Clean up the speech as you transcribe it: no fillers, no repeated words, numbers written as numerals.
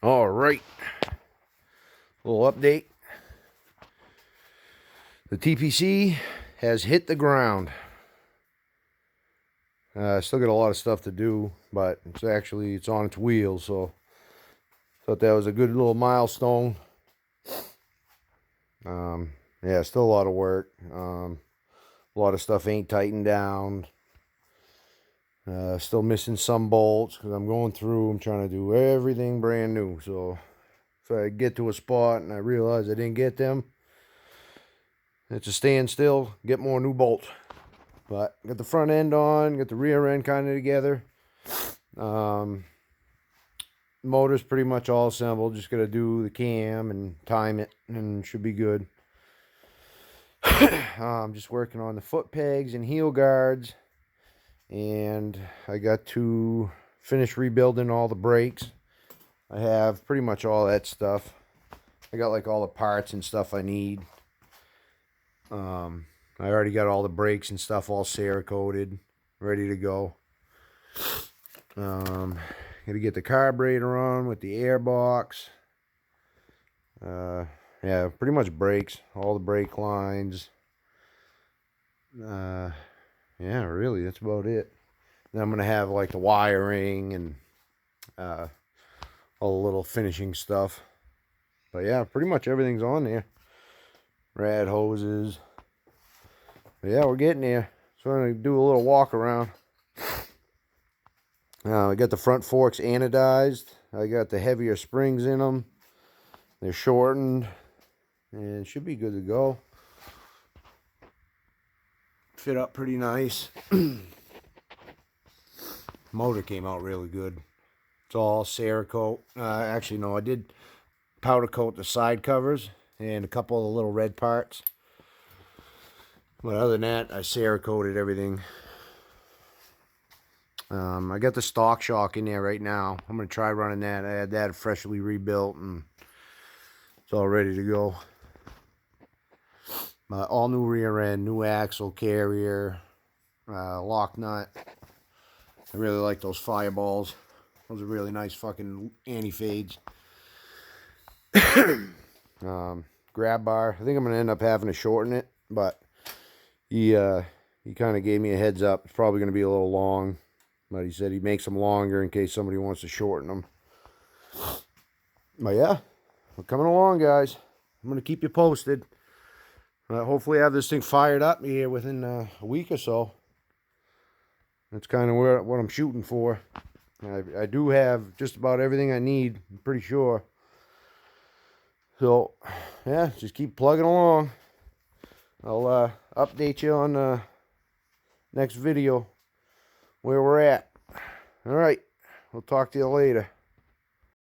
All right, little update. The TPC has hit the ground. Still got a lot of stuff to do, but it's on its wheels, so thought that was a good little milestone. Yeah, still a lot of work. A lot of stuff ain't tightened down. Still missing some bolts because I'm going through. I'm trying to do everything brand new. So if I get to a spot and I realize I didn't get them, it's a standstill. Get more new bolts. But got the front end on, got the rear end kind of together. Motor's pretty much all assembled. Just got to do the cam and time it, and should be good. I'm just working on the foot pegs and heel guards, and I got to finish rebuilding all the brakes. I have pretty much all that stuff. I got like all the parts and stuff I need. I already got all the brakes and stuff all Cerakoted, ready to go. Gotta get the carburetor on with the air box. Yeah, pretty much brakes, all the brake lines. Yeah, really, that's about it. Then I'm gonna have like the wiring and all the little finishing stuff. But yeah, pretty much everything's on there. Rad hoses. But yeah, we're getting there. So I'm gonna do a little walk around. I got the front forks anodized. I got the heavier springs in them. They're shortened, and should be good to go. Fit up pretty nice. Motor came out really good. It's all Cerakote. Actually, no, I did powder coat the side covers and a couple of the little red parts. But other than that, I Cerakoted everything. I got the stock shock in there right now. I'm going to try running that. I had that freshly rebuilt, and it's all ready to go. All new rear end, new axle carrier, lock nut. I really like those fireballs. Those are really nice fucking anti-fades. Grab bar. I think I'm going to end up having to shorten it, but he kind of gave me a heads up. It's probably going to be a little long, but he said he makes them longer in case somebody wants to shorten them. But yeah, we're coming along, guys. I'm going to keep you posted. Hopefully I have this thing fired up here within a week or so. That's kind of what I'm shooting for. I do have just about everything I need, I'm pretty sure. So, yeah, just keep plugging along. I'll update you on the next video where we're at. All right, we'll talk to you later.